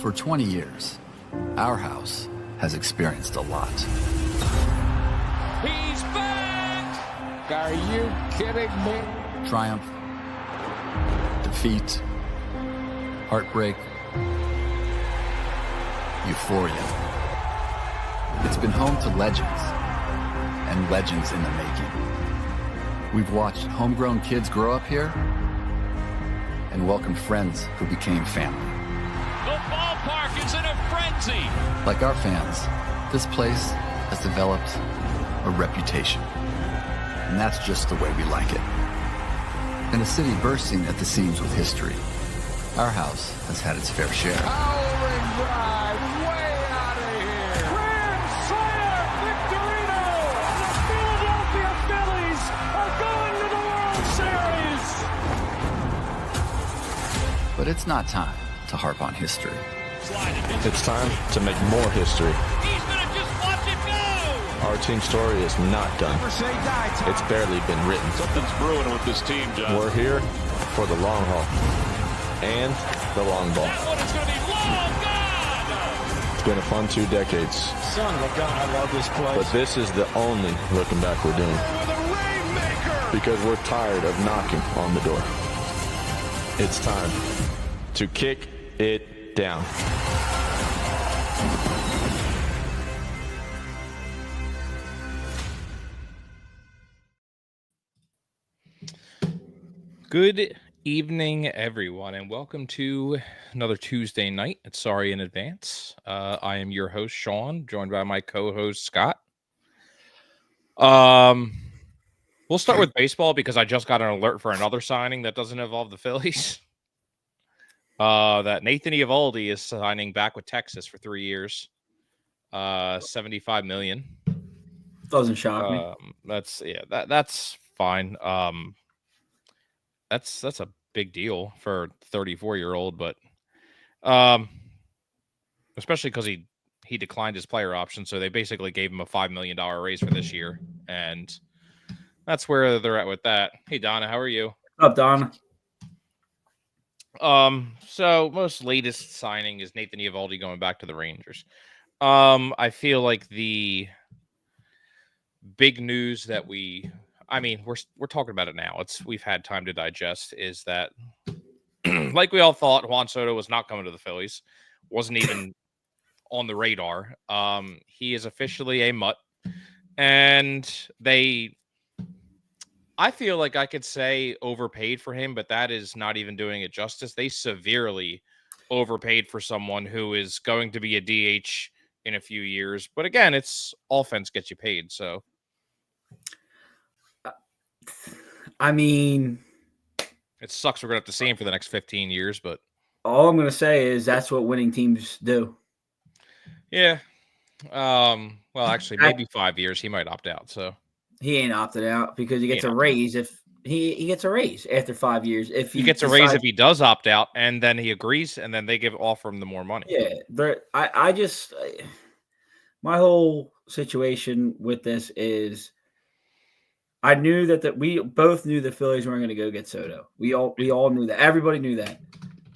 For 20 years, our house has experienced a lot. He's back! Are you kidding me? Triumph, defeat, heartbreak, euphoria. It's been home to legends, and legends in the making. We've watched homegrown kids grow up here and welcomed friends who became family. The ballpark is in a frenzy! Like our fans, this place has developed a reputation. And that's just the way we like it. In a city bursting at the seams with history, our house has had its fair share. Howling drive, way out of here! Grand slam, Victorino! The Philadelphia Phillies are going to the World Series! But it's not time to harp on history. It's time to make more history. He's gonna just watch it go! Our team story is not done. It's barely been written. Something's brewing with this team, John. We're here for the long haul and the long ball. That one is gonna be long gone! It's been a fun 2 decades, Son of a gun, I love this place. but this is the only looking back we're doing With a rainmaker! because we're tired of knocking on the door. It's time to kick it down. Good evening, everyone, and welcome to another Tuesday night at Sorry in Advance. I am your host, Sean, joined by my co-host, Scott. We'll start with baseball because I just got an alert for another signing that doesn't involve the Phillies. That Nathan Eovaldi is signing back with Texas for 3 years, $75 million. Doesn't shock me. That's fine. That's a big deal for a 34-year-old, but especially because he declined his player option, so they basically gave him a $5 million raise for this year, and that's where they're at with that. Hey, Donna, how are you? What's up, Donna? So most latest signing is Nathan Eovaldi going back to the Rangers. I feel like the big news that we're talking about it now. We've had time to digest. Is that like we all thought, Juan Soto was not coming to the Phillies, wasn't even on the radar. He is officially a mutt, and I feel like I could say overpaid for him, but that is not even doing it justice. They severely overpaid for someone who is going to be a DH in a few years. But again, it's offense gets you paid. So, I mean, it sucks we're going to have to see him for the next 15 years, but all I'm going to say is that's what winning teams do. yeah. Well, actually, maybe 5 years. He might opt out. So He ain't opted out because he gets a raise if he gets a raise after 5 years. If he gets a raise if he does opt out, and then he agrees, and then they offer him the more money. Yeah, my whole situation with this is I knew that we both knew the Phillies weren't going to go get Soto. We all knew that. Everybody knew that.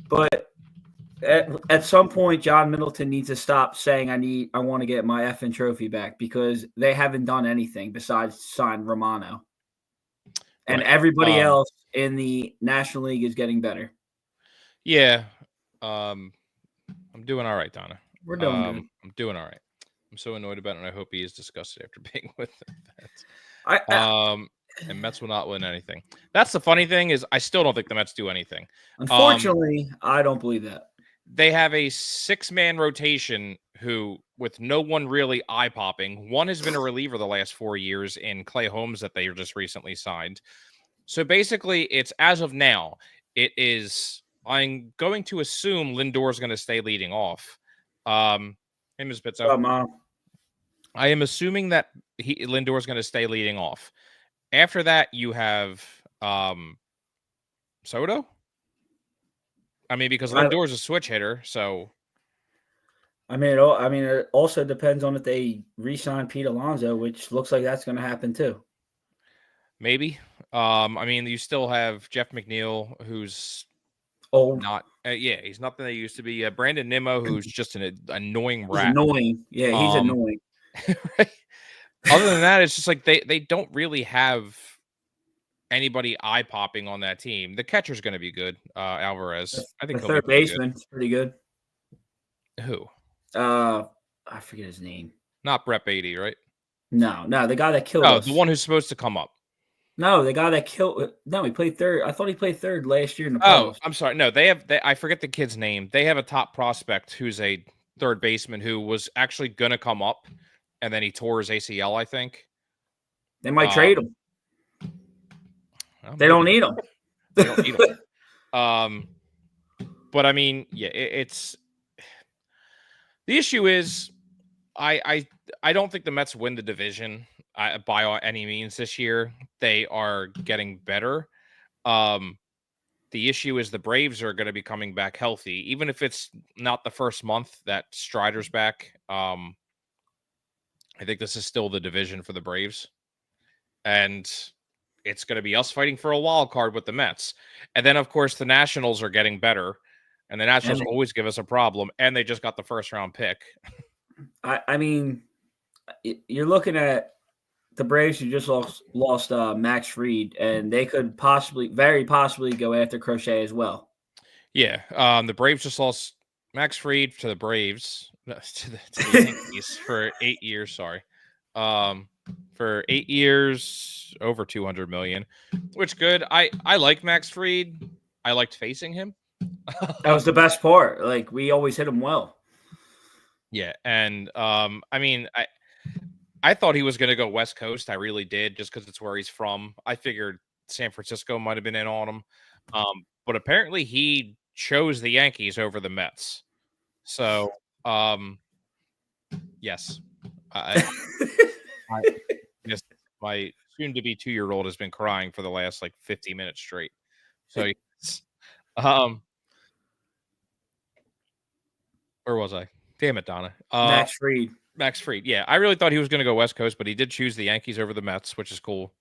But at some point, John Middleton needs to stop saying I want to get my effing trophy back because they haven't done anything besides sign Romano. And everybody else in the National League is getting better. Yeah. I'm doing all right, Donna. We're doing good. I'm doing all right. I'm so annoyed about it, and I hope he is disgusted after being with the Mets. And Mets will not win anything. That's the funny thing is I still don't think the Mets do anything. Unfortunately, I don't believe that. They have a 6-man rotation who, with no one really eye-popping, one has been a reliever the last 4 years in Clay Holmes that they just recently signed. So basically, it's as of now, I'm going to assume Lindor is going to stay leading off. Hey, Ms. Pizzo. I am assuming that Lindor is going to stay leading off. After that, you have Soto. Because Lindor is a switch hitter, so. It also depends on if they re-sign Pete Alonso, which looks like that's going to happen too. Maybe. You still have Jeff McNeil, who's old, not Yeah, he's nothing they used to be. Brandon Nimmo, who's just an annoying He's rat. annoying. Yeah, he's annoying. Right? Other than that, it's just like they don't really have anybody eye popping on that team. The catcher's going to be good. Alvarez, I think The he'll be third pretty baseman is pretty good. good. Who? I forget his name. Not Brett Beatty, right? No, the guy that killed Oh, us. the one who's supposed to come up. No, the guy that killed. No, he played third. I thought he played third last year in the Oh, playoffs. I'm sorry. No, I forget the kid's name. They have a top prospect who's a third baseman who was actually going to come up, and then he tore his ACL, I think. They might trade him. Well, They don't need him. They don't need him. But I mean, yeah, it's the issue is I don't think the Mets win the division by any means this year. They are getting better. The issue is the Braves are going to be coming back healthy, even if it's not the first month that Strider's back. I think this is still the division for the Braves, and it's going to be us fighting for a wild card with the Mets. And then, of course, the Nationals are getting better, and the Nationals always give us a problem, and they just got the first round pick. I mean, you're looking at the Braves who just lost Max Fried, and they could very possibly go after Crochet as well. Yeah, the Braves just lost Max Fried to the Braves, to the Yankees for 8 years. Sorry, for 8 years, over $200 million, which good. I like Max Fried. I liked facing him. That was the best part. Like, we always hit him well. Yeah, and I mean, I thought he was going to go West Coast. I really did, just because it's where he's from. I figured San Francisco might have been in on him, but apparently he chose the Yankees over the Mets. So, yes, yes, my soon-to-be 2-year-old has been crying for the last 50 minutes straight. So, yes. Where was I? Damn it, Donna. Max Fried. Max Fried. Yeah, I really thought he was going to go West Coast, but he did choose the Yankees over the Mets, which is cool.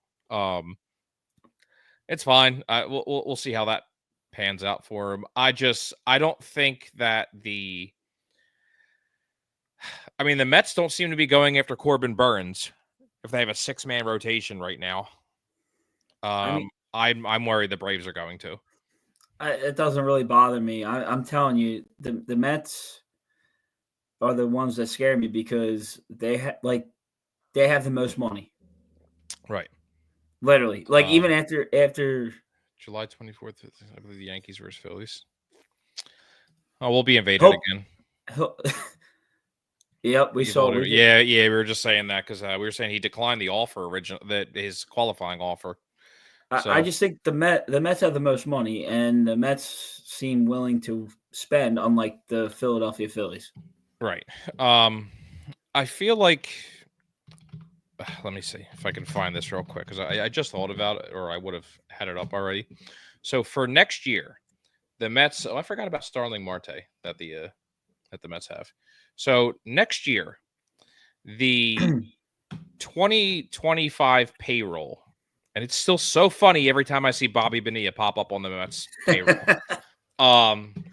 It's fine. We'll see how that pans out for him. I don't think that the Mets don't seem to be going after Corbin Burns if they have a 6-man rotation right now. I'm worried the Braves are going to. It doesn't really bother me. I'm telling you, the Mets are the ones that scare me because they have the most money. Right. Literally. Even after July 24th, I believe the Yankees versus Phillies. Oh, we'll be invaded again. Yep, we saw. Yeah, we were just saying that because we were saying he declined the offer his qualifying offer. So, I just think the Mets have the most money, and the Mets seem willing to spend, unlike the Philadelphia Phillies. Right. I feel like. Let me see if I can find this real quick because I just thought about it, or I would have had it up already. So for next year, the Mets. Oh, I forgot about Starling Marte that the Mets have. So next year, the 2025 payroll, and it's still so funny every time I see Bobby Bonilla pop up on the Mets payroll.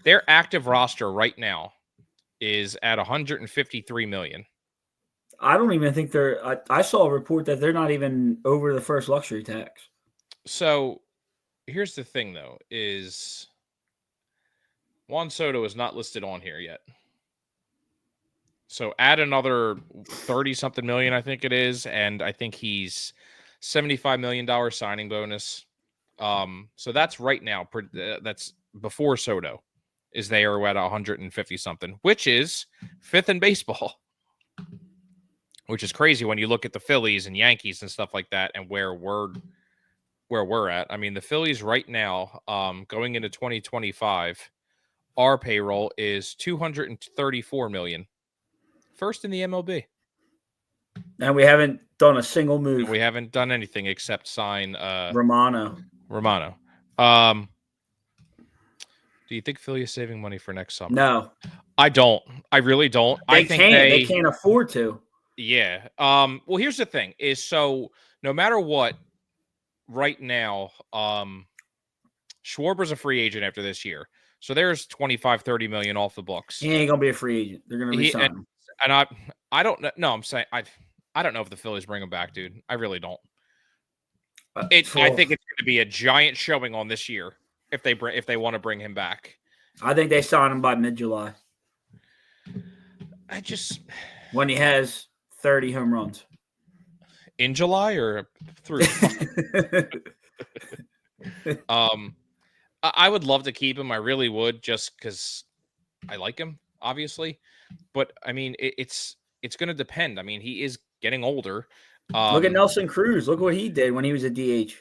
Their active roster right now is at $153 million. I don't even think I saw a report that they're not even over the first luxury tax. So here's the thing, though, is Juan Soto is not listed on here yet. So add another 30-something million, I think it is, and I think he's $75 million signing bonus. So that's right now. That's before Soto is there at 150-something, which is 5th in baseball. Which is crazy when you look at the Phillies and Yankees and stuff like that, and where we're at. I mean, the Phillies right now, going into 2025, our payroll is $234 million. First in the MLB. And we haven't done a single move. We haven't done anything except sign Romano. Do you think Philly is saving money for next summer? No. I don't. I really don't. They can't afford to. Yeah. Well, here's the thing is, so no matter what, right now, Schwarber's a free agent after this year. So there's 25, 30 million off the books. He ain't gonna be a free agent. They're gonna re-sign him. And I don't know. No, I'm saying I don't know if the Phillies bring him back, dude. I really don't. I think it's going to be a giant showing on this year if they want to bring him back. I think they sign him by mid-July. When he has 30 home runs in July or through. I would love to keep him. I really would, just because I like him, obviously. But I mean, it's going to depend. I mean, he is getting older. Look at Nelson Cruz. Look what he did when he was a DH.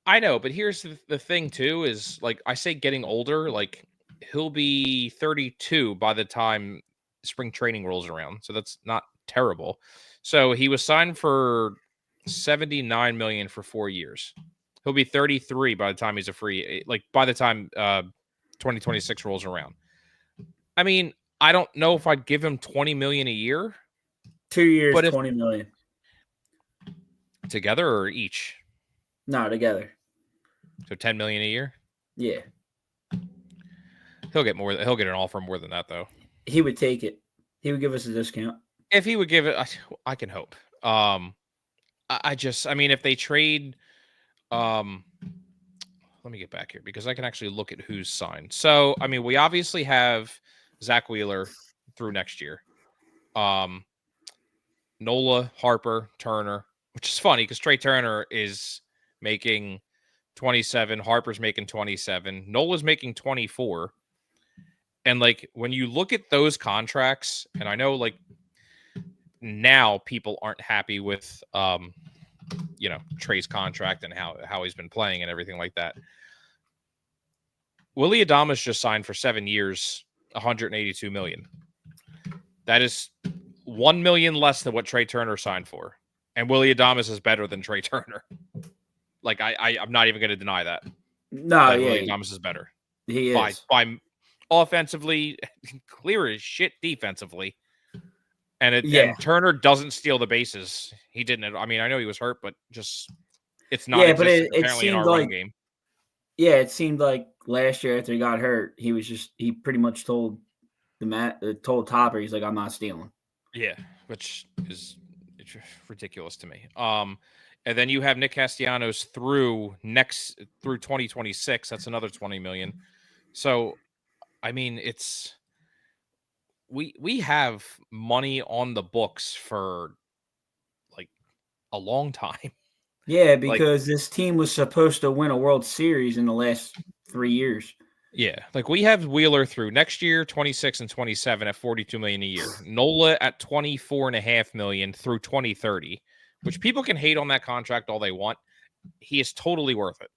I know, but here's the thing too: is like I say, getting older. Like he'll be 32 by the time spring training rolls around, so that's not terrible. So he was signed for $79 million for 4 years. He'll be 33 by the time he's a free. Like by the time 2026 rolls around. I mean, I don't know if I'd give him $20 million a year. 2 years, $20 million. Together or each? No, together. So $10 million a year? Yeah. He'll get more. He'll get an offer more than that, though. He would take it. He would give us a discount. If he would give it, I can hope. I mean, if they trade, let me get back here because I can actually look at who's signed. So, I mean, we obviously have Zach Wheeler through next year. Nola, Harper, Turner, which is funny because Trey Turner is making 27, Harper's making 27, Nola's making 24. And like when you look at those contracts, and I know like now people aren't happy with Trey's contract and how he's been playing and everything like that. Willy Adames just signed for 7 years, $182 million. That is $1 million less than what Trey Turner signed for. And Willy Adames is better than Trey Turner. Like I'm not even going to deny that. No, yeah. Willy Adames is better. He is. By offensively, clear as shit defensively. And Turner doesn't steal the bases. He didn't. I mean, I know he was hurt, but just it's not. Yeah, but it apparently in seemed our like run game. Yeah, it seemed like last year after he got hurt, he pretty much told Topper, he's like, I'm not stealing. Yeah, which is ridiculous to me. And then you have Nick Castellanos through 2026. That's another $20 million. So, I mean, it's we have money on the books for like a long time. Yeah, because this team was supposed to win a World Series in the last 3 years. Yeah, like we have Wheeler through next year, 26 and 27 at $42 million a year. Nola at $24.5 million through 2030, which people can hate on that contract all they want. He is totally worth it.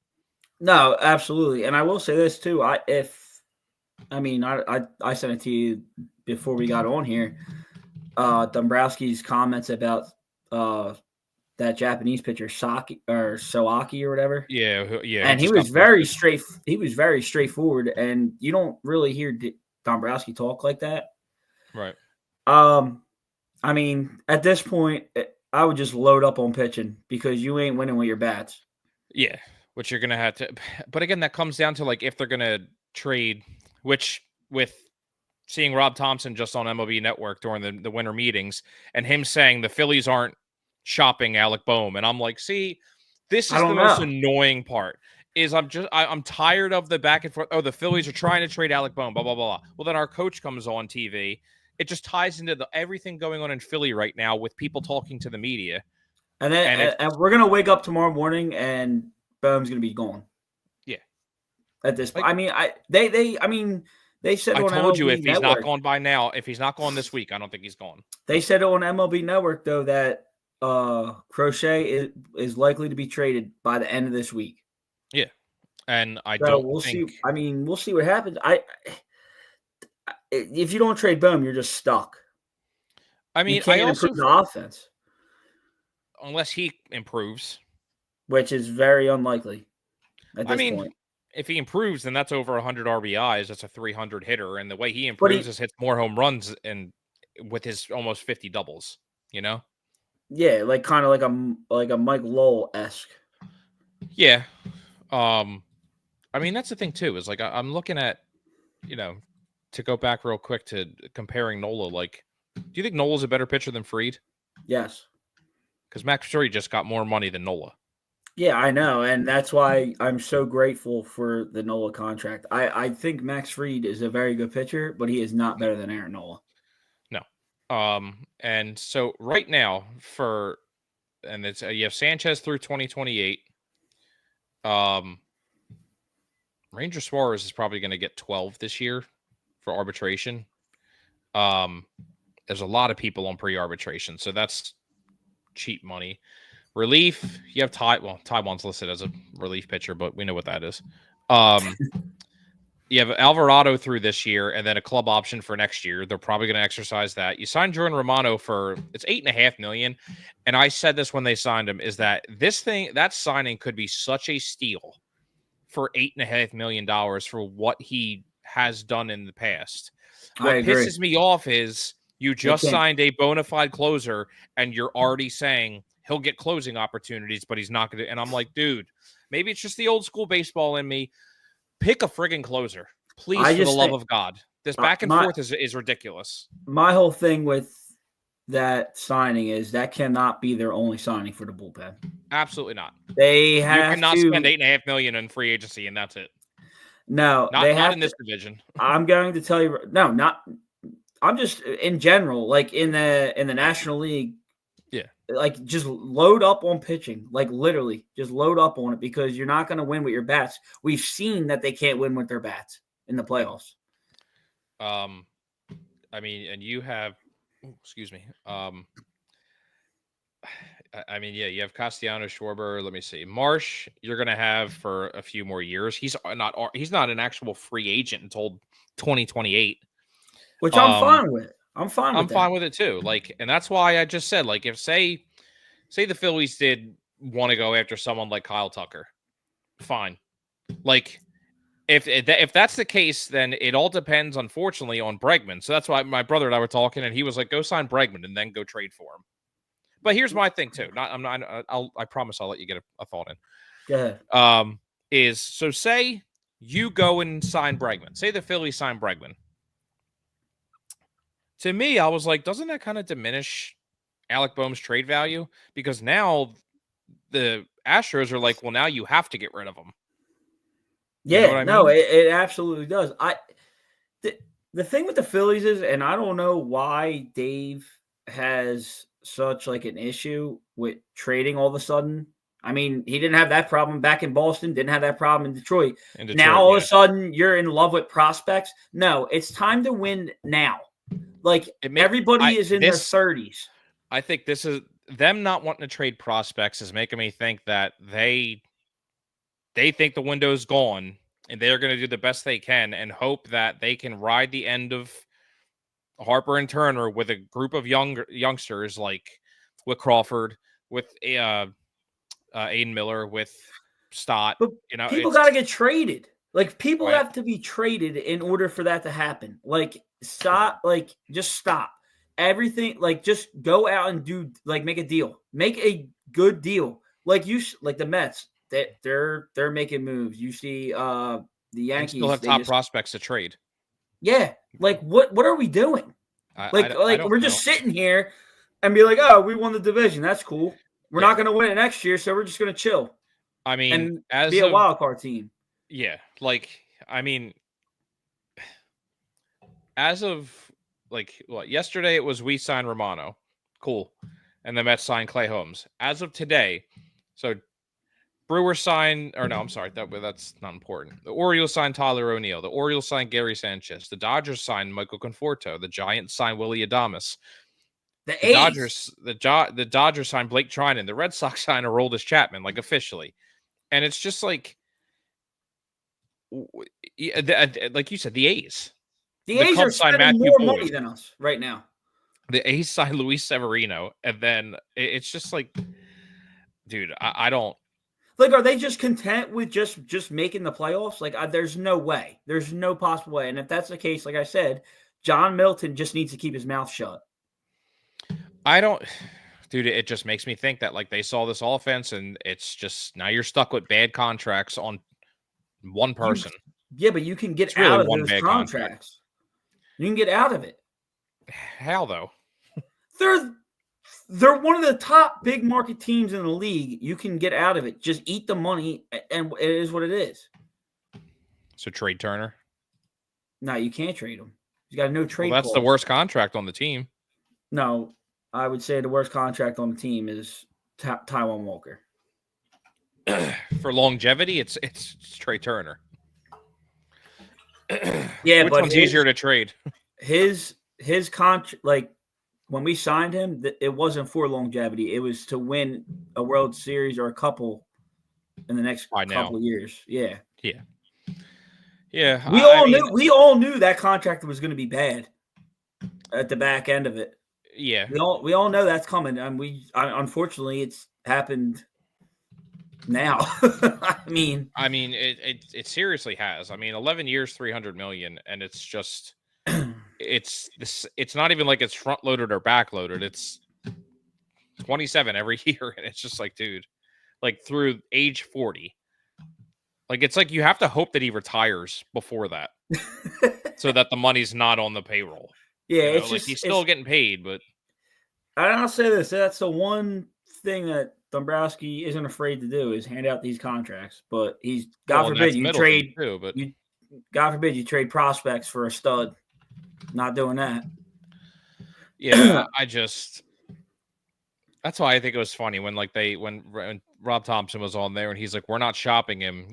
No, absolutely. And I will say this too. I sent it to you before we got on here. Dombrowski's comments about that Japanese pitcher Soaki or whatever. Yeah. And he was very straightforward, and you don't really hear Dombrowski talk like that. Right. I mean, at this point, I would just load up on pitching because you ain't winning with your bats. Yeah, which you're gonna have to. But again, that comes down to like if they're gonna trade, which with seeing Rob Thompson just on MLB Network during the winter meetings and him saying the Phillies aren't shopping Alec Boehm, and I'm like, see, this is the most annoying part. Is I'm tired of the back and forth. Oh, the Phillies are trying to trade Alec Boehm, blah blah blah. Well, then our coach comes on TV. It just ties into everything going on in Philly right now with people talking to the media. And then and we're gonna wake up tomorrow morning and Boehm's gonna be gone. Yeah. At this point, they said I on told MLB you if he's Network, not gone by now, if he's not gone this week, I don't think he's gone. They said on MLB Network though that Crochet is likely to be traded by the end of this week. Yeah, and we'll see. I mean, we'll see what happens. If you don't trade Boehm, you're just stuck. I mean, you can't improve the offense unless he improves, which is very unlikely at this point. If he improves, then that's over 100 RBIs. That's a 300 hitter, and the way he improves is hits more home runs and with his almost 50 doubles. You know? Yeah, like kind of like a Mike Lowell-esque. Yeah. I mean, that's the thing too. Is like I'm looking at to go back real quick to comparing Nola, like, do you think Nola's a better pitcher than Fried? Yes. Because Max Fried just got more money than Nola. Yeah, I know, and that's why I'm so grateful for the Nola contract. I think Max Fried is a very good pitcher, but he is not better than Aaron Nola. No. And so right now it's you have Sanchez through 2028. Ranger Suarez is probably going to get 12 this year for arbitration. There's a lot of people on pre-arbitration, so that's cheap money. Relief, you have Taiwan's listed as a relief pitcher, but we know what that is. You have Alvarado through this year, and then a club option for next year. They're probably going to exercise that. You signed Jordan Romano for it's $8.5 million, and I said this when they signed him is that that signing could be such a steal for $8.5 million for what he has done in the past. What pisses me off is you just signed a bona fide closer, and you're already saying he'll get closing opportunities, but he's not going to. And I'm like, dude, maybe it's just the old school baseball in me. Pick a friggin' closer, please, for the love of God. This back and forth is ridiculous. My whole thing with that signing is that cannot be their only signing for the bullpen. Absolutely not. You cannot spend $8.5 million in free agency, and that's it. No, not in this division. I'm going to tell you, no, not. I'm just in general, like in the National League. Yeah. Like just load up on pitching, like literally just load up on it because you're not going to win with your bats. We've seen that they can't win with their bats in the playoffs. I mean, and you have, excuse me. I mean, yeah, you have Castellanos, Schwarber. Let me see. Marsh, you're going to have for a few more years. He's not an actual free agent until 2028. Which I'm fine with. I'm fine with it too. Like, and that's why I just said, like, if say the Phillies did want to go after someone like Kyle Tucker, fine. Like, if that's the case, then it all depends, unfortunately, on Bregman. So that's why my brother and I were talking, and he was like, "Go sign Bregman and then go trade for him." But here's my thing too. I promise I'll let you get a thought in. Go ahead. Say you go and sign Bregman. Say the Phillies sign Bregman. To me, I was like, doesn't that kind of diminish Alec Boehm's trade value? Because now the Astros are like, well, now you have to get rid of him. Yeah, it absolutely does. The thing with the Phillies is, and I don't know why Dave has such like an issue with trading all of a sudden. I mean, he didn't have that problem back in Boston, didn't have that problem in Detroit. Now all of a sudden you're in love with prospects. No, it's time to win now. Like everybody is in their 30s. I think this is them not wanting to trade prospects is making me think that they think the window's gone and they're going to do the best they can and hope that they can ride the end of Harper and Turner with a group of youngsters like with Crawford, with Aiden Miller, with Stott. But people got to get traded. Like people have to be traded in order for that to happen. Like just stop everything. Like just go out and do make a deal, make a good deal. Like the Mets that they're making moves. You see the Yankees still have top prospects to trade. Yeah. Like what are we doing? We're just sitting here and be like, oh, we won the division. That's cool. We're not going to win it next year. So we're just going to chill. I mean, and be a wild card team. Yeah. I mean, as of yesterday, it was we signed Romano. Cool. And the Mets signed Clay Holmes. As of today, so Brewers signed, or no, I'm sorry, that's not important. The Orioles signed Tyler O'Neill. The Orioles signed Gary Sanchez. The Dodgers signed Michael Conforto. The Giants signed Willie Adames. The Dodgers signed Blake Trinan. The Red Sox signed Aroldis Chapman, officially. And it's just like you said, the A's. The A's are spending more money than us right now. The A's signed Luis Severino, and then it's just like, dude, I don't. Are they just content with just making the playoffs? There's no way. There's no possible way. And if that's the case, like I said, John Milton just needs to keep his mouth shut. I don't. Dude, it just makes me think that they saw this offense and it's just now you're stuck with bad contracts on one person. Yeah, but you can get It's really out of one those bad contracts. contract. You can get out of it. How though? They're one of the top big market teams in the league. You can get out of it. Just eat the money, and it is what it is. So trade Turner. No, you can't trade him. You got no trade. Well, that's the clause. worst contract on the team. No, I would say the worst contract on the team is Taiwan Walker. For longevity, it's Trey Turner. Yeah, which but one's easier to trade? His contract, like when we signed him, it wasn't for longevity. It was to win a World Series or a couple in the next couple of years. Yeah. Yeah. Yeah. We all knew that contract was going to be bad at the back end of it. Yeah. We all know that's coming, and unfortunately it's happened now. I mean, it seriously has. 11 years, $300 million, and it's just it's not even like it's front loaded or back loaded. It's 27 every year, and it's just like, dude, like through age 40. Like it's like you have to hope that he retires before that, so that the money's not on the payroll. Yeah, it's like he's still getting paid, but I'll say this: that's the one thing that Dombrowski isn't afraid to do is hand out these contracts. But he's God forbid you trade prospects for a stud. Not doing that. Yeah, that's why I think it was funny when when Rob Thompson was on there and he's like, we're not shopping him.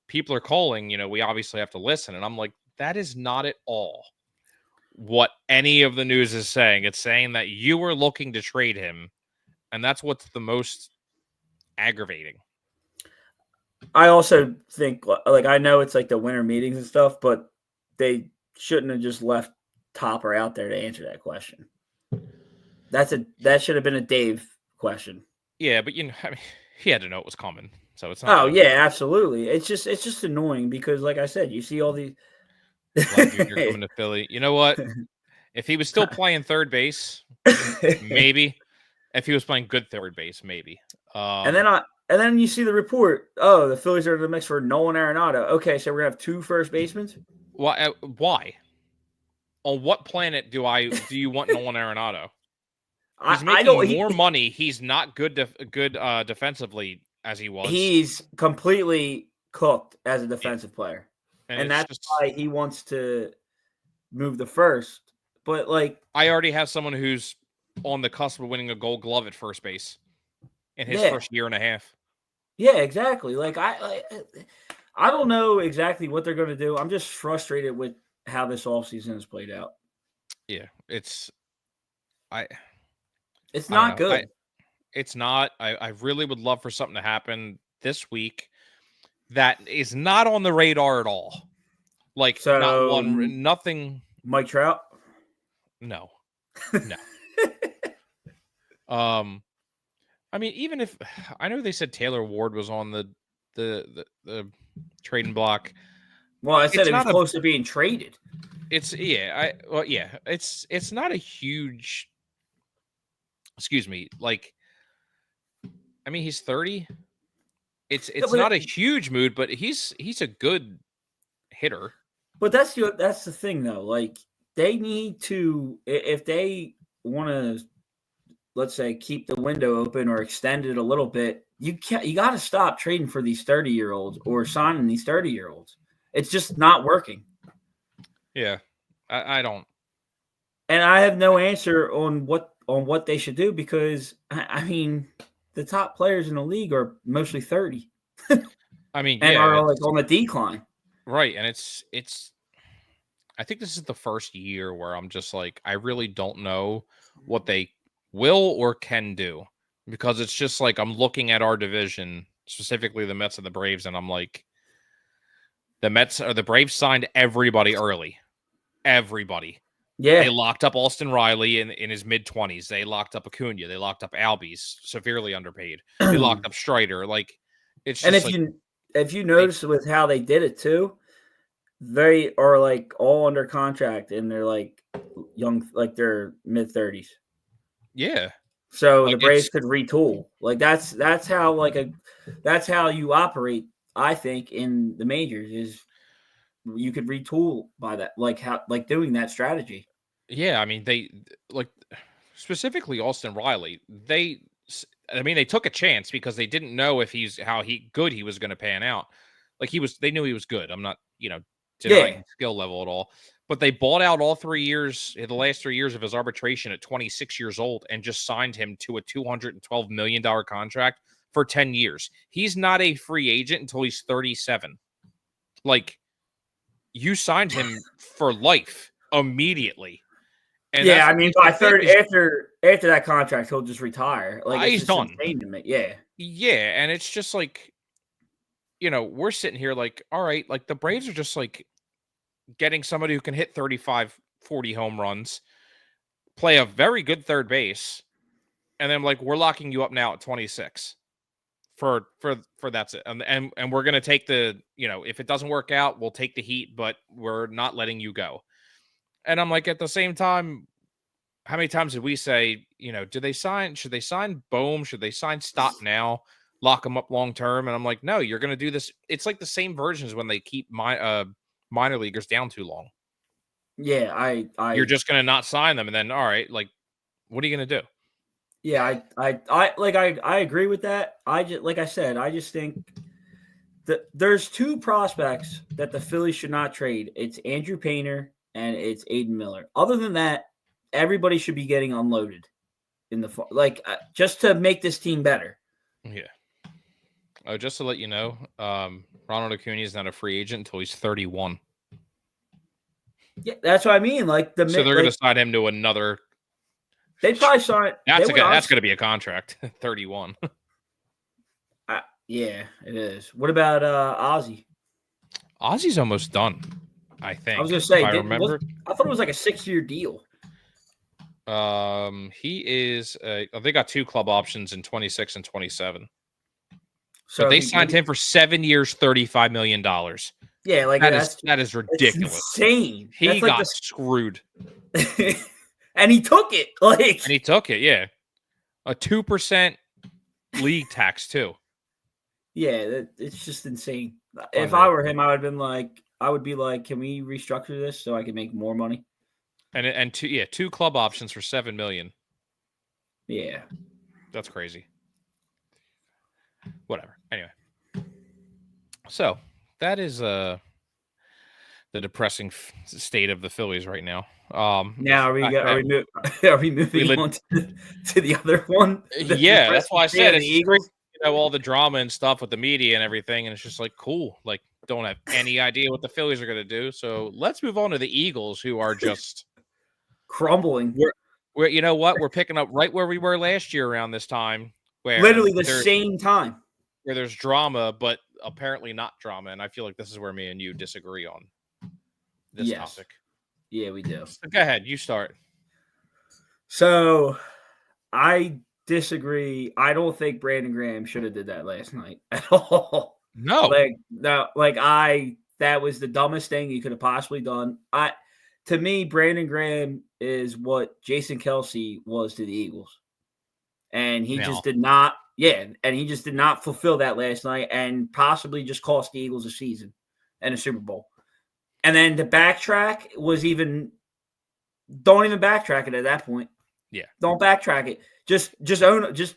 People are calling, we obviously have to listen. And I'm like, that is not at all what any of the news is saying. It's saying that you were looking to trade him. And that's what's the most aggravating. I also think, I know it's like the winter meetings and stuff, but they shouldn't have just left Topper out there to answer that question. That should have been a Dave question. Yeah, but he had to know it was coming, so it's not. Oh yeah, absolutely. It's just annoying because, like I said, you see all these. Junior coming to Philly. You know what? If he was still playing third base, maybe. If he was playing good third base, maybe. And then you see the report. Oh, the Phillies are in the mix for Nolan Arenado. Okay, so we're gonna have 2 first basemen. Why? On what planet do you want Nolan Arenado? He's making more money. He's not good defensively as he was. He's completely cooked as a defensive player, and that's why he wants to move the first. But I already have someone who's on the cusp of winning a Gold Glove at first base in his first year and a half. Yeah, exactly. I don't know exactly what they're going to do. I'm just frustrated with how this offseason has played out. Yeah, it's not good. It's not. I really would love for something to happen this week that is not on the radar at all. Nothing. Mike Trout? No. Even if I know they said Taylor Ward was on the trading block. Well, I said it was close to being traded. It's not a huge. Excuse me. He's 30. It's not a huge mood, but he's a good hitter. But that's the thing though. They need to, if they want to, let's say, keep the window open or extend it a little bit, you got to stop trading for these 30-year-olds or signing these 30-year-olds. It's just not working. Yeah, I don't. And I have no answer on what they should do because the top players in the league are mostly 30. And are on the decline. Right, and it's. I think this is the first year where I'm just I really don't know what they will or can do because it's just I'm looking at our division, specifically the Mets and the Braves, and I'm like, the Braves signed everybody early. Everybody. Yeah. They locked up Austin Riley in his mid-20s. They locked up Acuna. They locked up Albies, severely underpaid. They locked up Strider. It's just and if you notice with how they did it too, they are all under contract and they're young, they're mid-30s. Yeah. So the Braves could retool. That's how that's how you operate, I think, in the majors is you could retool by that, like doing that strategy. Yeah, I mean, they like specifically Austin Riley. They took a chance because they didn't know if good he was going to pan out. Like they knew he was good. I'm not, denying his skill level at all. But they bought out all 3 years, the last 3 years of his arbitration at 26 years old, and just signed him to a $212 million contract for 10 years. He's not a free agent until he's 37. Like, you signed him for life immediately. And yeah, I mean, by after that contract, he'll just retire. Like, he's done. Yeah. Yeah, and it's just like, we're sitting here like, all right, like the Braves are just like getting somebody who can hit 35, 40 home runs, play a very good third base, and then like we're locking you up now at 26 for that's it. And we're gonna take the, if it doesn't work out, we'll take the heat, but we're not letting you go. And I'm like, at the same time, how many times did we say, should they sign Bohm? Should they sign Stott now? Lock them up long term? And I'm like, no, you're going to do this. It's like the same versions when they keep minor leaguers down too long. Yeah, you're just going to not sign them, and then all right, like, what are you going to do? Yeah, I agree with that. I just think that there's two prospects that the Phillies should not trade. It's Andrew Painter and it's Aiden Miller. Other than that, everybody should be getting unloaded in the just to make this team better. Yeah. Oh, just to let you know, Ronald Acuna is not a free agent until he's 31. Yeah, that's what I mean. So they're going to sign him to another. They probably sign. That's going to be a contract. 31. Yeah, it is. What about Ozzy? Ozzy's almost done, I think. I was going to say, I remember. I thought it was like a 6-year deal. He is. They got 2 club options in 26 and 27. So but they signed him for 7 years, $35 million. Yeah, like that is ridiculous. Insane. He got screwed, and he took it. Yeah, a 2% league tax too. Yeah, it's just insane. If I were him, I would be like, can we restructure this so I can make more money? And 2 club options for $7 million. Yeah, that's crazy. Whatever. Anyway, so that is the depressing state of the Phillies right now. Now are we moving on to the other one? Yeah, that's why I said it's Eagles. All the drama and stuff with the media and everything, and it's just like cool. Like, don't have any idea what the Phillies are going to do. So let's move on to the Eagles, who are just crumbling. We're you know what? We're picking up right where we were last year around this time. Where literally the same time. Where there's drama, but apparently not drama. And I feel like this is where me and you disagree on this topic. Yeah, we do. So go ahead. You start. So I disagree. I don't think Brandon Graham should have did that last night at all. No. That was the dumbest thing he could have possibly done. To me, Brandon Graham is what Jason Kelce was to the Eagles. And he just did not. Yeah, and he just did not fulfill that last night and possibly just cost the Eagles a season and a Super Bowl. And then the backtrack was don't even backtrack it at that point. Yeah. Don't backtrack it. Just own it. Just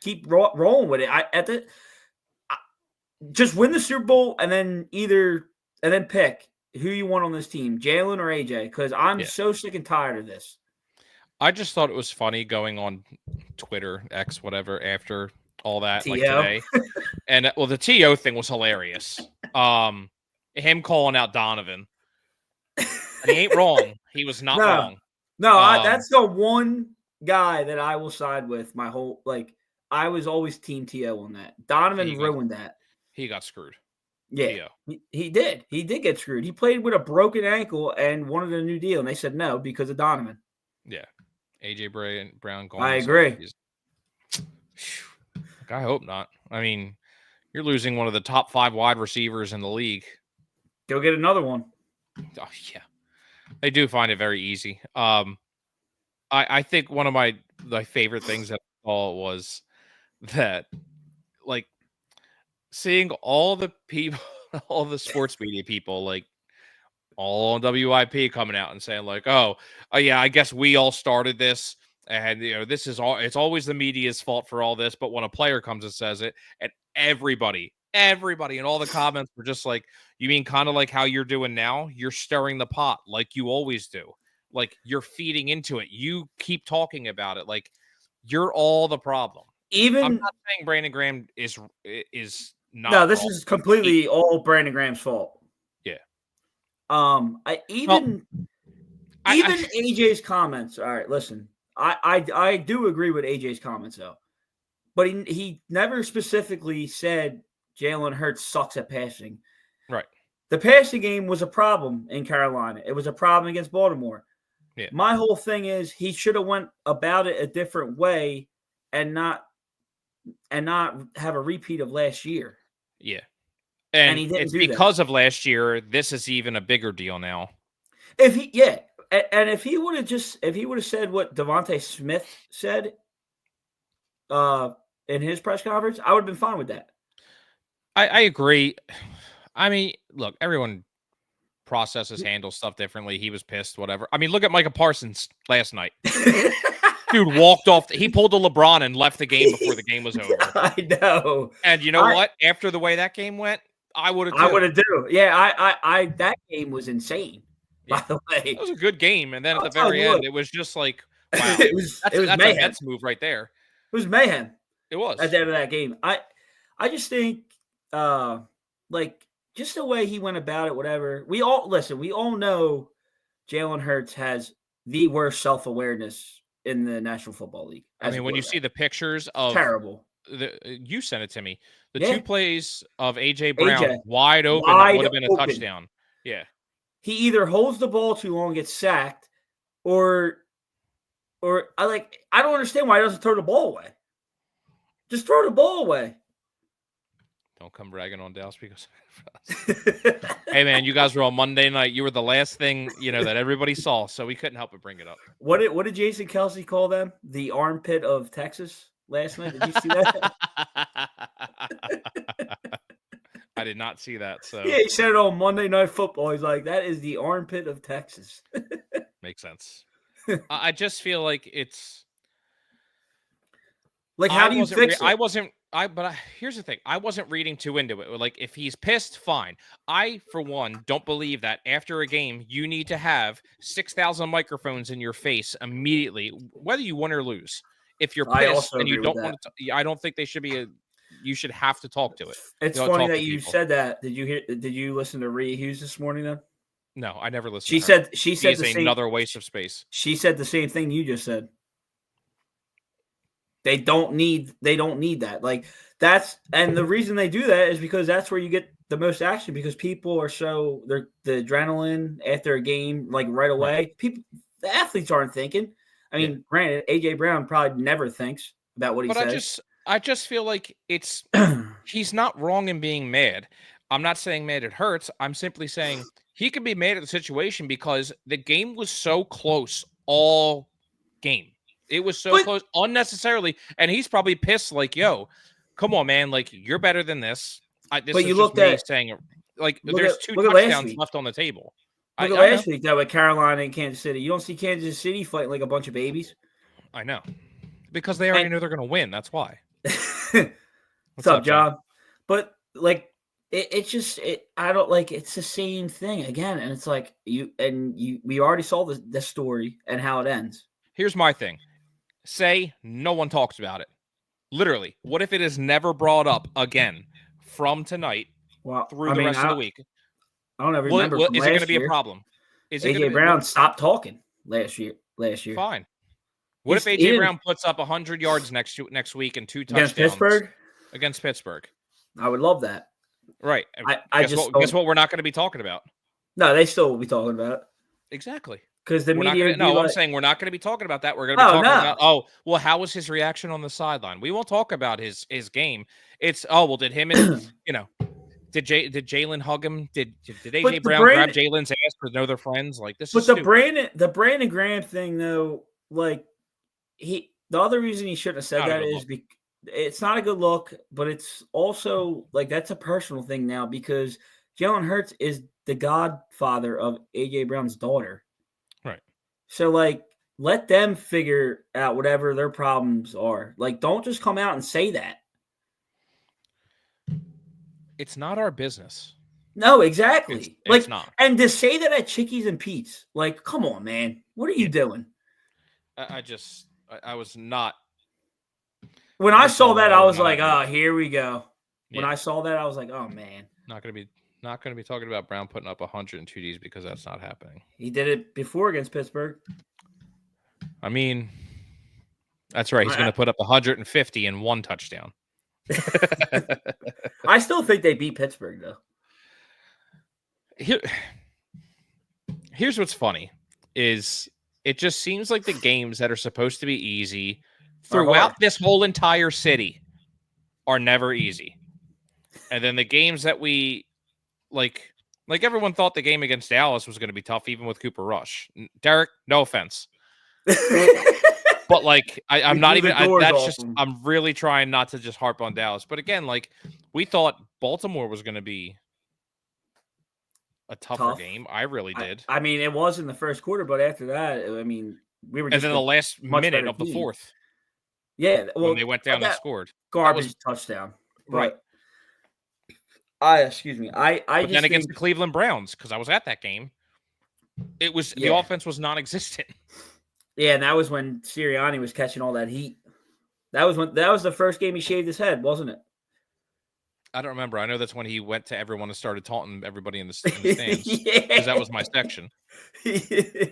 keep rolling with it. Just win the Super Bowl and then pick who you want on this team, Jalen or AJ, because I'm so sick and tired of this. I just thought it was funny going on Twitter, X, whatever, after all that, like today. And the TO thing was hilarious. Him calling out Donovan. And he ain't wrong. He was not wrong. No, that's the one guy that I will side with my whole, I was always team TO on that. Donovan ruined that. He got screwed. Yeah, he did. He did get screwed. He played with a broken ankle and wanted a new deal, and they said no because of Donovan. Yeah. AJ Brown gone. I agree. I hope not. I mean, you're losing one of the top 5 wide receivers in the league. Go get another one. Oh, yeah. They do find it very easy. I think one of my favorite things that I saw was that, seeing all the people, all the sports media people, all on WIP coming out and saying like, oh yeah, I guess we all started this. And, this is it's always the media's fault for all this. But when a player comes and says it, and everybody in all the comments were just like, you mean kind of like how you're doing now? You're stirring the pot like you always do. Like you're feeding into it. You keep talking about it. Like you're all the problem. I'm not saying Brandon Graham is not. No, this is completely all Brandon Graham's fault. Yeah. Even AJ's comments. All right, listen. I do agree with AJ's comments though, but he never specifically said Jalen Hurts sucks at passing. Right. The passing game was a problem in Carolina. It was a problem against Baltimore. Yeah. My whole thing is he should have went about it a different way and not have a repeat of last year. Yeah. And he didn't it's do because of last year, this is even a bigger deal now. If he would have said what Devontae Smith said in his press conference, I would have been fine with that. I agree. I mean, look, everyone processes, handles stuff differently. He was pissed, whatever. I mean, look at Micah Parsons last night. Dude walked off. He pulled a LeBron and left the game before the game was over. I know. And you know what? After the way that game went, I would have. I would have too. Yeah, I that game was insane. By the way, it was a good game, and then at the very end, it was just like, wow, that's mayhem. A Mets move right there. It was mayhem. It was at the end of that game. I just think, like, just the way he went about it, whatever. We all know Jalen Hurts has the worst self-awareness in the National Football League. I mean, when you see the pictures of terrible, you sent it to me. The two plays of AJ Brown wide open would have been a touchdown. Yeah. He either holds the ball too long, gets sacked, or I don't understand why he doesn't throw the ball away. Just throw the ball away. Don't come bragging on Dallas because hey man, you guys were on Monday night. You were the last thing that everybody saw, so we couldn't help but bring it up. What did Jason Kelsey call them? The armpit of Texas last night. Did you see that? I did not see that. So yeah, he said it on Monday Night Football. He's like, that is the armpit of Texas. Makes sense. I just feel like it's like, how do you fix it? But here's the thing. I wasn't reading too into it. Like, if he's pissed, fine. I, for one, don't believe that after a game, you need to have 6,000 microphones in your face immediately, whether you win or lose. If you're pissed and you don't want to, I don't think they should be you should have to talk to it. It's funny that you said that. Did you listen to Rhea Hughes this morning though? No, I never listened. She said another waste of space. She said the same thing you just said. They don't need that. Like, and the reason they do that is because that's where you get the most action, because people are the adrenaline after a game, like right away. Right. The athletes aren't thinking. I mean, granted, AJ Brown probably never thinks about what he says. I just feel like he's not wrong in being mad. I'm not saying mad it hurts. I'm simply saying he could be mad at the situation because the game was so close all game. It was so close unnecessarily. And he's probably pissed like, yo, come on, man. Like, you're better than this. This is just me saying, like, there's two touchdowns left on the table. Look at last week, though, with Carolina and Kansas City. You don't see Kansas City fighting like a bunch of babies. I know. Because they already know they're going to win. That's why. What's up, John? But, like, it's the same thing again. And it's like, we already saw the story and how it ends. Here's my thing. Say no one talks about it. Literally. What if it is never brought up again from tonight through the rest of the week? I don't ever remember. Is it going to be a problem? AJ Brown stopped talking last year. Fine. What if AJ Brown puts up 100 yards next week and 2 touchdowns against Pittsburgh? I would love that. Right. Guess what we're not going to be talking about? No, they still will be talking about it. Exactly. Because the media. I'm saying we're not going to be talking about that. We're going to be talking about, how was his reaction on the sideline? We won't talk about his game. It's, did him and, did Jalen hug him? Did AJ Brown grab Jalen's ass because they're friends? Like, this is stupid. The Brandon Graham thing, though, like, the other reason he shouldn't have said that is it's not a good look, but it's also, like, that's a personal thing now because Jalen Hurts is the godfather of A.J. Brown's daughter. Right. So, like, let them figure out whatever their problems are. Like, don't just come out and say that. It's not our business. No, exactly. It's not. And to say that at Chickies and Pete's, like, come on, man. What are you doing? I was not. When I saw that, I was like, not oh, here we go. When Yeah. I saw that, I was like, oh, man. Not going to be talking about Brown putting up 102 Ds because that's not happening. He did it before against Pittsburgh. I mean, that's right. He's going to put up 150 and 1 touchdown. I still think they beat Pittsburgh, though. Here's what's funny is it just seems like the games that are supposed to be easy throughout this whole entire city are never easy. And then the games that we like everyone thought the game against Dallas was going to be tough, even with Cooper Rush. Derek, no offense. But like, I'm not even, that's just, I'm really trying not to just harp on Dallas. But again, like we thought Baltimore was going to be a tougher game. I really did. I mean, it was in the first quarter, but after that, I mean, we were just and then the last minute of the fourth. Yeah. Well, when they went down and scored. Garbage touchdown. Right. Excuse me. I just then against the Cleveland Browns, because I was at that game, it was the offense was non-existent. Yeah, and that was when Sirianni was catching all that heat. That was the first game he shaved his head, wasn't it? I don't remember. I know that's when he went to everyone and started taunting everybody in the stands. Because that was my section. This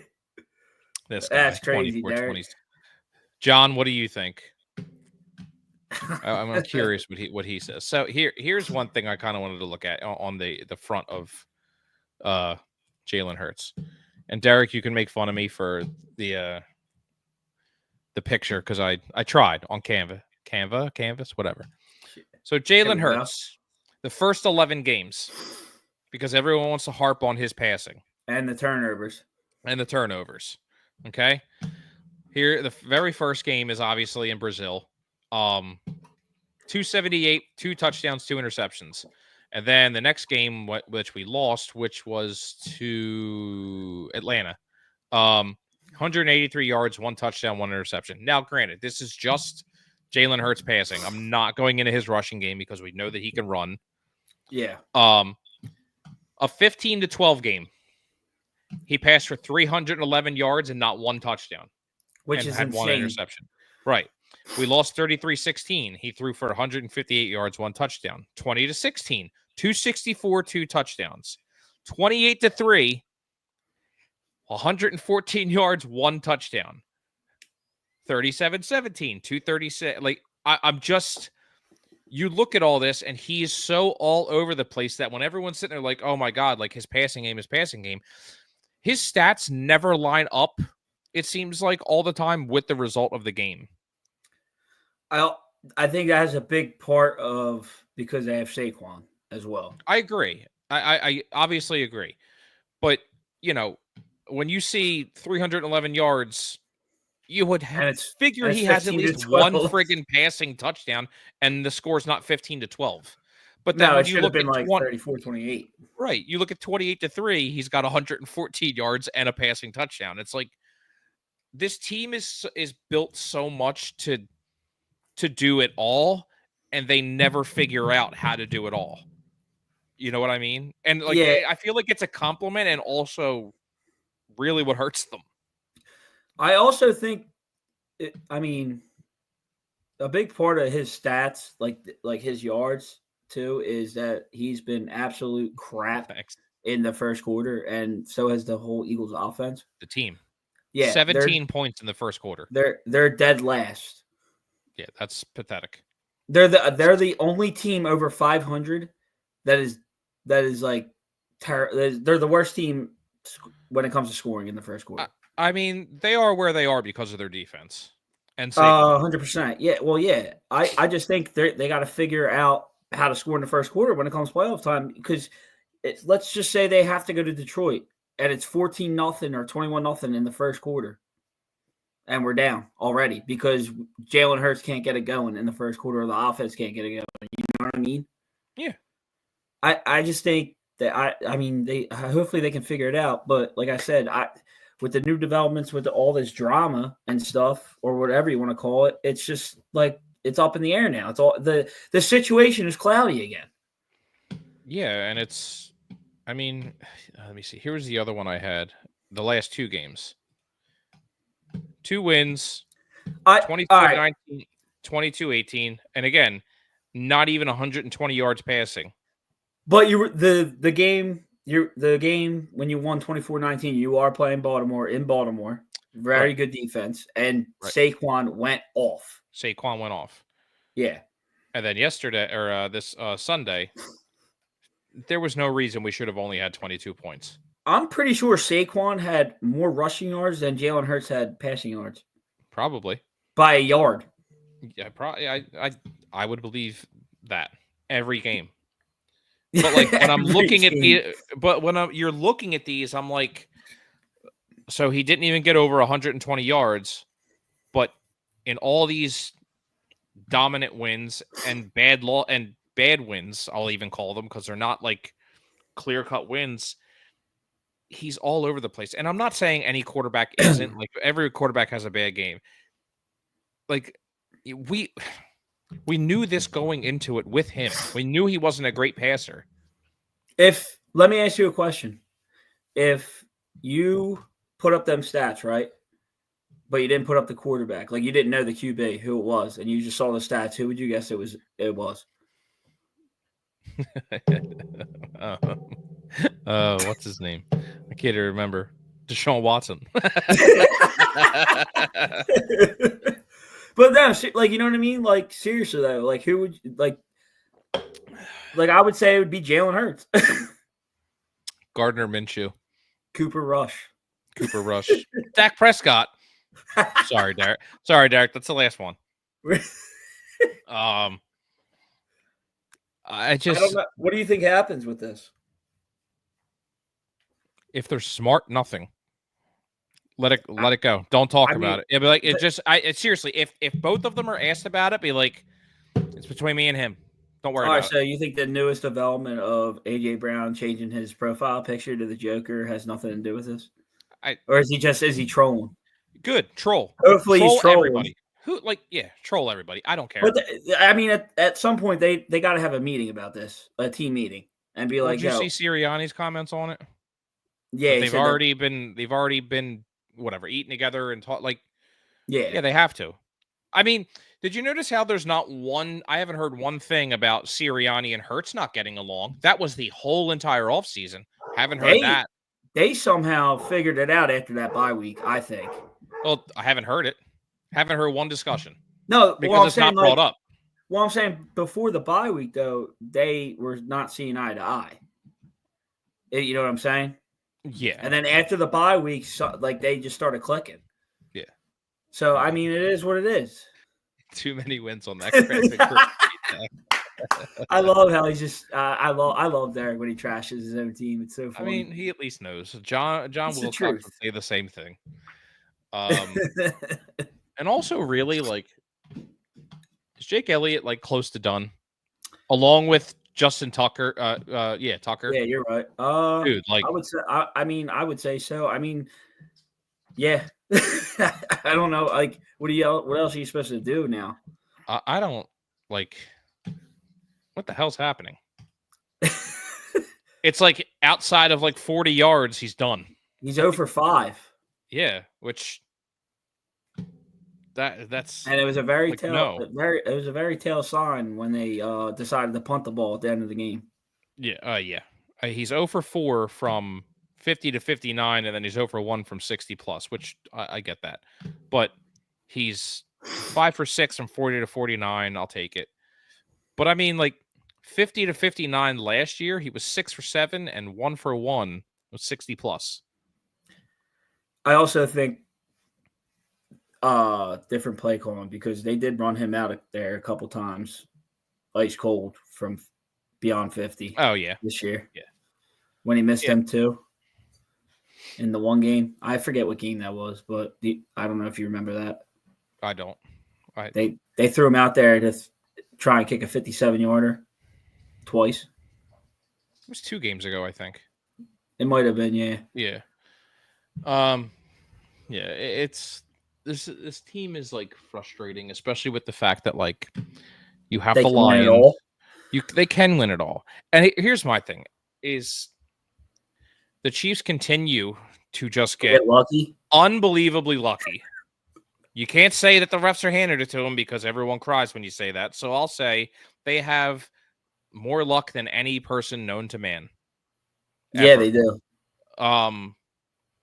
guy, that's crazy, Derek. John, what do you think? I'm curious what he says. So here's one thing I kind of wanted to look at on the front of Jalen Hurts. And Derek, you can make fun of me for the picture because I tried on canvas, whatever. So Jalen Hurts, the first 11 games, because everyone wants to harp on his passing and the turnovers. Okay, here the very first game is obviously in Brazil. 278, 2 touchdowns, 2 interceptions. And then the next game, which we lost, which was to Atlanta, 183 yards, 1 touchdown, 1 interception. Now, granted, this is just Jalen Hurts passing. I'm not going into his rushing game because we know that he can run. Yeah. A 15-12 game, he passed for 311 yards and not 1 touchdown, which is had insane. 1 interception. Right. We lost 33-16. He threw for 158 yards, 1 touchdown. 20-16, 264, 2 touchdowns. 28-3, 114 yards, 1 touchdown. 37-17, 236. Like I'm just, you look at all this and he is so all over the place that when everyone's sitting there like, oh my God, like his passing game, his stats never line up. It seems like all the time with the result of the game. I think that has a big part of because they have Saquon as well. I agree. I obviously agree. But, you know, when you see 311 yards, you would figure he has at least 1 friggin' passing touchdown and the score's not 15-12. But then it should have been like 34-28. Right. You look at 28-3, he's got 114 yards and a passing touchdown. It's like this team is built so much to do it all, and they never figure out how to do it all. You know what I mean? And like, I feel like it's a compliment and also really what hurts them. I also think, a big part of his stats, like his yards too, is that he's been absolute crap in the first quarter, and so has the whole Eagles offense. The team. Yeah. 17 points in the first quarter. They're dead last. Yeah, that's pathetic. They're the only team over 500 that is like they're the worst team when it comes to scoring in the first quarter. I mean, they are where they are because of their defense. And 100%. Yeah. Well, yeah. I just think they got to figure out how to score in the first quarter when it comes to playoff time, because let's just say they have to go to Detroit and it's 14-0 or 21-0 in the first quarter. And we're down already because Jalen Hurts can't get it going in the first quarter, or the offense can't get it going. You know what I mean? Yeah. I just think I mean, hopefully they can figure it out. But like I said, with the new developments, with all this drama and stuff, or whatever you want to call it, it's just like it's up in the air now. It's all the situation is cloudy again. Yeah, and it's. I mean, let me see. Here's the other one I had. The last 2 games. 2 wins. 24-19, 22-18, and again, not even 120 yards passing. But the game when you won 24-19, you are playing Baltimore in Baltimore. Very good defense, and Saquon went off. Yeah. And then yesterday or this Sunday, there was no reason we should have only had 22 points. I'm pretty sure Saquon had more rushing yards than Jalen Hurts had passing yards. Probably. By a yard. Yeah, probably. I would believe that every game. But like when I'm looking at you're looking at these, I'm like, so he didn't even get over 120 yards, but in all these dominant wins and bad wins, I'll even call them because they're not like clear-cut wins. He's all over the place. And I'm not saying any quarterback isn't. Like every quarterback has a bad game. Like we knew this going into it with him. We knew he wasn't a great passer. Let me ask you a question. If you put up them stats, right? But you didn't put up the quarterback, like you didn't know the QB who it was, and you just saw the stats, who would you guess it was? What's his name? I can't even remember. Deshaun Watson. But no, like, you know what I mean? Like, seriously though, like who would like I would say it would be Jalen Hurts. Gardner Minshew. Cooper Rush. Dak Prescott. Sorry, Derek. That's the last one. I don't know. What do you think happens with this? If they're smart, nothing. Let it go. Don't talk about it. It'd be like seriously, if both of them are asked about it, be like, it's between me and him. Don't worry about it. So you think the newest development of AJ Brown changing his profile picture to the Joker has nothing to do with this? Or is he trolling? Good. Troll. Hopefully he's trolling everybody. Troll everybody. I don't care. But at some point they got to have a meeting about this, a team meeting, and be like, did you see Sirianni's comments on it? Yeah, they've already been whatever, eating together and talk like. Yeah, they have to. I mean, did you notice how there's not one? I haven't heard one thing about Sirianni and Hurts not getting along. That was the whole entire offseason. Haven't heard that. They somehow figured it out after that bye week, I think. Well, I haven't heard it. Haven't heard one discussion. No, because it's not brought up. Well, I'm saying before the bye week, though, they were not seeing eye to eye. You know what I'm saying? Yeah. And then after the bye week, they just started clicking. Yeah. So, I mean, it is what it is. Too many wins on that graphic. I love how he's just I love Derek when he trashes his own team. It's so funny. I mean, he at least knows. John will say the same thing. And also really like, is Jake Elliott like close to done? Along with Justin Tucker. Tucker. Yeah, you're right. Dude, like I would say I would say so. I mean, yeah. I don't know. Like, what else are you supposed to do now? I don't like. What the hell's happening? It's like outside of like 40 yards, he's done. He's 0 for 5. Yeah, which that's and it was a very tell sign when they decided to punt the ball at the end of the game. Yeah. He's 0 for 4 from 50 to 59, and then he's 0 for 1 from 60 plus, which I get that. But he's 5 for 6 from 40 to 49. I'll take it. But I mean, like 50 to 59 last year, he was 6 for 7 and 1 for 1 with 60 plus. I also think different play calling because they did run him out of there a couple times, ice cold from beyond 50. Oh yeah, this year. Yeah, when he missed them too. In the one game, I forget what game that was, but I don't know if you remember that. I don't. They threw him out there to try and kick a 57-yarder twice. was 2 games ago, I think. It might have been, yeah. Yeah. Yeah, it's this team is like frustrating, especially with the fact that like you have They the can win it Lions. all. They can win it all. And here's my thing is the Chiefs continue to just get lucky. unbelievably lucky. You can't say that the refs are handed it to them because everyone cries when you say that. So I'll say they have more luck than any person known to man. Yeah, ever. they do.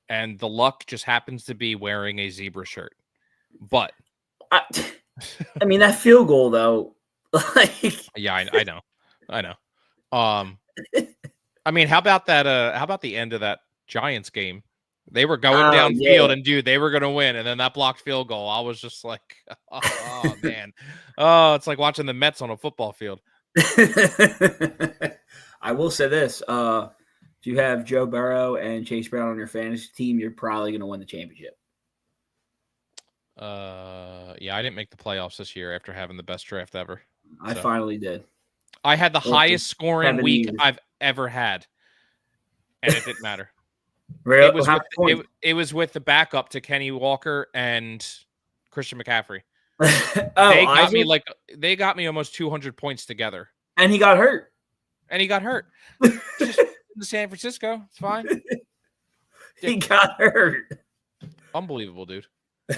And the luck just happens to be wearing a zebra shirt. But I mean, that field goal though, like yeah, I know. I mean, how about that? How about the end of that Giants game? They were going downfield, and dude, they were going to win, and then that blocked field goal. I was just like, oh man, oh, it's like watching the Mets on a football field. I will say this: if you have Joe Burrow and Chase Brown on your fantasy team, you're probably going to win the championship. Yeah, I didn't make the playoffs this year after having the best draft ever. I finally did. I had the highest scoring week I've ever had, and it didn't matter. Really? It was with the backup to Kenny Walker and Christian McCaffrey. They got me almost 200 points together. And he got hurt. Just in San Francisco, it's fine. He got hurt. Unbelievable, dude. I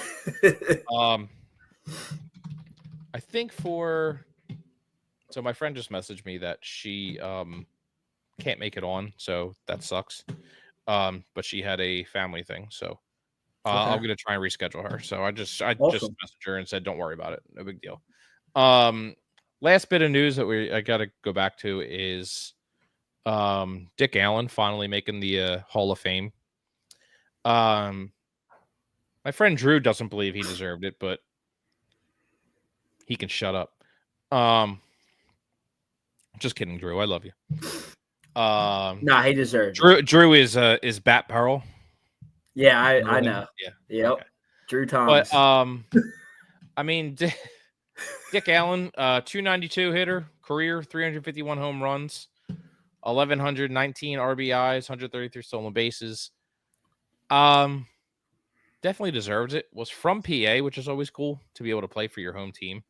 think so my friend just messaged me that she can't make it on, so that sucks. But she had a family thing, so I'm gonna try and reschedule her. So I just messaged her and said, don't worry about it, no big deal. Last bit of news that I gotta go back to is Dick Allen finally making the Hall of Fame. My friend Drew doesn't believe he deserved it, but he can shut up. Just kidding, Drew. I love you. Nah, he deserves it. Drew is Bat Pearl. Yeah, I know. Yeah. Yep. Okay. Drew Thomas. But I mean, Dick Allen, 292 hitter, career 351 home runs, 1,119 RBIs, 133 stolen bases. Definitely deserves it. Was from PA, which is always cool to be able to play for your home team.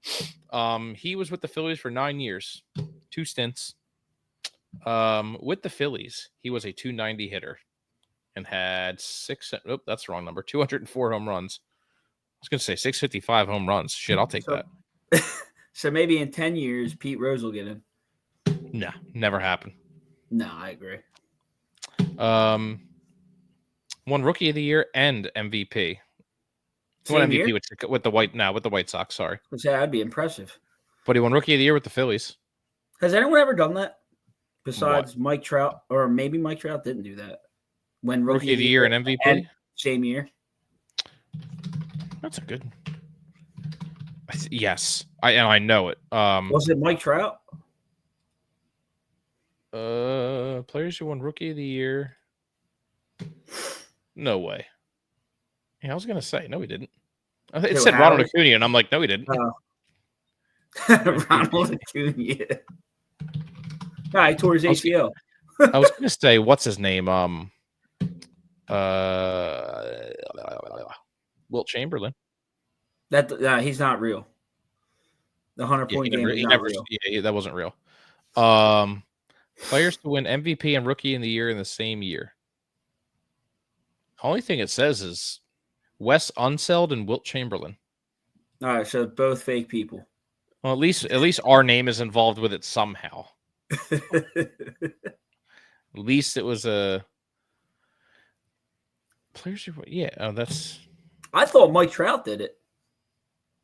He was with the Phillies for 9 years, 2 stints. With the Phillies, he was a 290 hitter and had 204 home runs. I was going to say 655 home runs. Shit, I'll take that. So maybe in 10 years, Pete Rose will get in. No, never happened. No, I agree. Won Rookie of the Year and MVP. Won MVP with the White Sox. Sorry, that'd be impressive. But he won Rookie of the Year with the Phillies. Has anyone ever done that besides Mike Trout? Or maybe Mike Trout didn't do that. When Rookie of the Year and MVP same year. That's a good. Yes, I know it. Was it Mike Trout? Players who won Rookie of the Year. No way. Yeah, I was gonna say no, he didn't. It said Ronald Acuna, and I'm like, no, he didn't. Ronald Acuna. No, he tore his ACL. I was gonna say, what's his name? Wilt Chamberlain. He's not real. The 100-point game is not real. Yeah, that wasn't real. Players to win MVP and Rookie in the Year in the same year. Only thing it says is Wes Unseld and Wilt Chamberlain. All right, so both fake people. Well, at least our name is involved with it somehow. At least it was a players. Yeah, that's. I thought Mike Trout did it.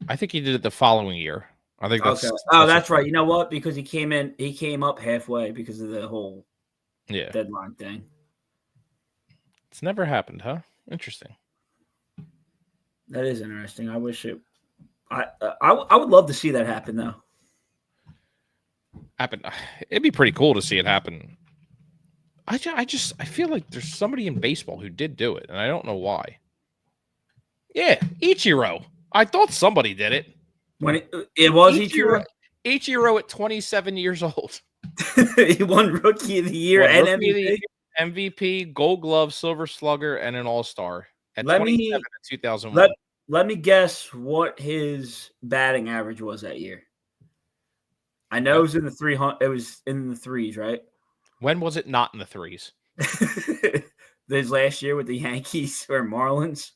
I think he did it the following year. I think that's. Okay. Oh, that's right. You know what? Because he came up halfway because of the whole deadline thing. It's never happened, huh? Interesting. That is interesting. I wish it. I would love to see that happen though. It'd be pretty cool to see it happen. I feel like there's somebody in baseball who did do it, and I don't know why. Yeah, Ichiro. I thought somebody did it. When it was Ichiro. Ichiro at 27 years old. He won Rookie of the Year Won and Rookie of the MVP. Year, MVP, Gold Glove, Silver Slugger, and an All-Star at Let 27 me in 2001. let me guess what his batting average was that year. I know it was in the 300. It was in the threes, right? When was it not in the threes? This last year with the Yankees or Marlins.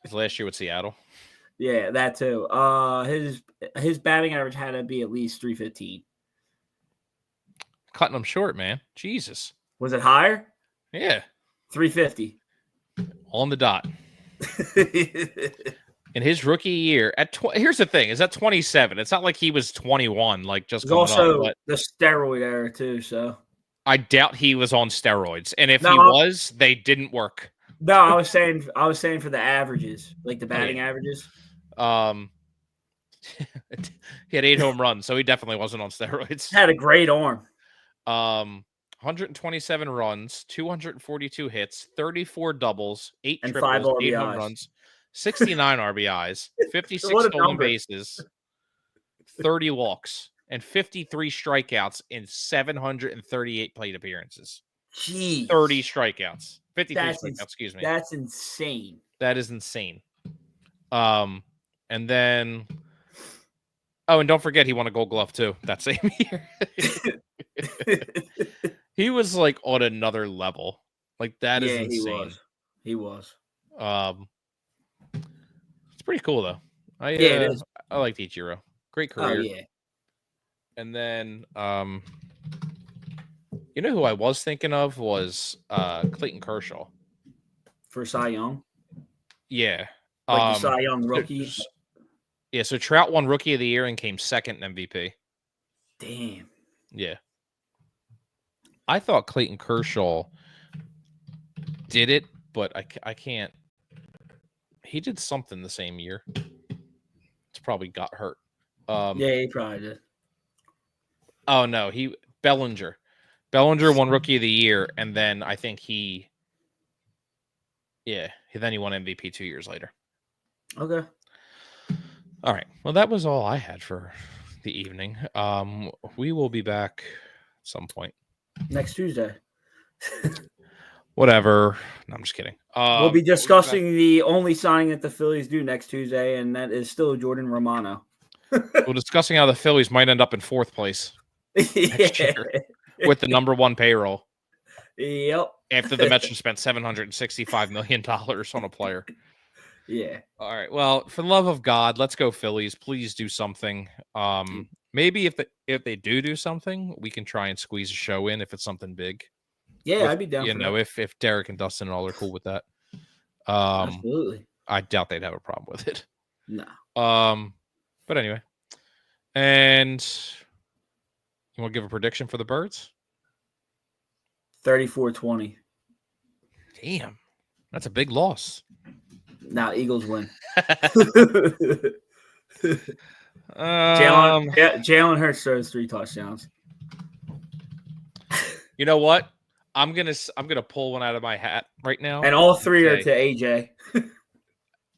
His last year with Seattle. Yeah, that too. His batting average had to be at least 315. Cutting him short, man. Jesus. Was it higher? Yeah. 350. On the dot. In his rookie year, here's the thing: is that 27? It's not like he was 21, like just There's coming also up. But the steroid era too. So I doubt he was on steroids, and if No, he was, they didn't work. no, I was saying for the averages, like the batting averages. He had 8 home runs, so he definitely wasn't on steroids. Had a great arm. 127 runs, 242 hits, 34 doubles, 8 And triples, 5 8 home RBIs. runs, 69 RBIs, 56 What a stolen number. bases, 30 walks, and 53 strikeouts in 738 plate appearances. Jeez. 30 strikeouts. 53 That's strikeouts, excuse me. That's insane. That is insane. And then and don't forget he won a Gold Glove too that same year. He was like on another level. Like that is insane. He was. It's pretty cool though. It is. I liked Ichiro. Great Oh career. yeah. And then you know who I was thinking of was Clayton Kershaw. For Cy Young. Yeah. Like the Cy Young rookie. Yeah, so Trout won Rookie of the Year and came second in MVP. Damn. Yeah. I thought Clayton Kershaw did it, but I can't. He did something the same year. It's probably got hurt. Yeah, he probably did. Oh, no. Bellinger. Bellinger won Rookie of the Year, and then I think he won MVP 2 years later. Okay. All right. Well, that was all I had for the evening. We will be back at some point. Next Tuesday. Whatever. No, I'm just kidding. We'll be discussing the only signing that the Phillies do next Tuesday, and that is still Jordan Romano. We're discussing how the Phillies might end up in 4th place next year with the number 1 payroll. Yep. After the Mets spent $765 million on a player. Yeah. All right. Well, for the love of God, let's go Phillies. Please do something. Maybe if they do something, we can try and squeeze a show in if it's something big. Yeah, I'd be down. If Derek and Dustin and all are cool with that. Absolutely. I doubt they'd have a problem with it. No. But anyway, and you want to give a prediction for the Birds? 34-20. Damn, that's a big loss. Now Eagles win. Jalen Jalen Hurts throws 3 touchdowns. You know what? I'm gonna pull one out of my hat right now, and all 3 are to AJ.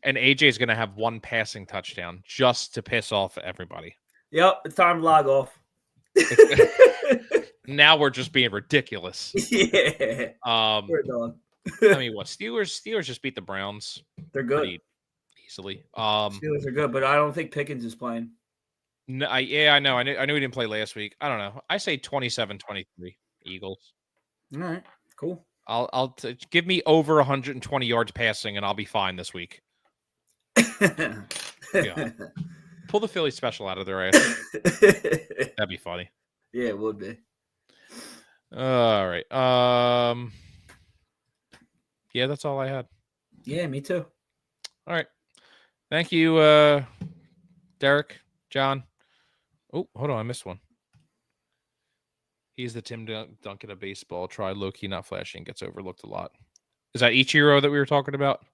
And AJ's gonna have 1 passing touchdown just to piss off everybody. Yep, it's time to log off. Now we're just being ridiculous. Yeah. We're done. I mean, what Steelers just beat the Browns. They're good. Pretty easily. Steelers are good, but I don't think Pickens is playing. No, I know. I knew he didn't play last week. I don't know. I say 27-23 Eagles. All right, cool. I'll give me over 120 yards passing, and I'll be fine this week. Yeah. Pull the Philly special out of their ass. That'd be funny. Yeah, it would be. All right. Yeah, that's all I had. Yeah, me too. All right. Thank you, Derek, John. Oh, hold on. I missed one. He's the Tim Duncan of baseball. Try low-key, not flashing. Gets overlooked a lot. Is that Ichiro that we were talking about?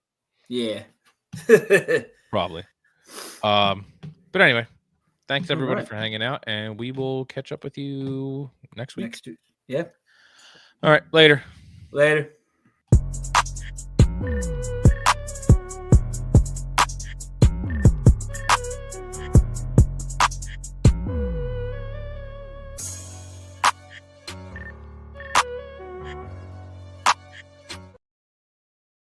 Yeah. Probably. But anyway, thanks everybody for hanging out, and we will catch up with you next week. Yeah. All right. Later. Later.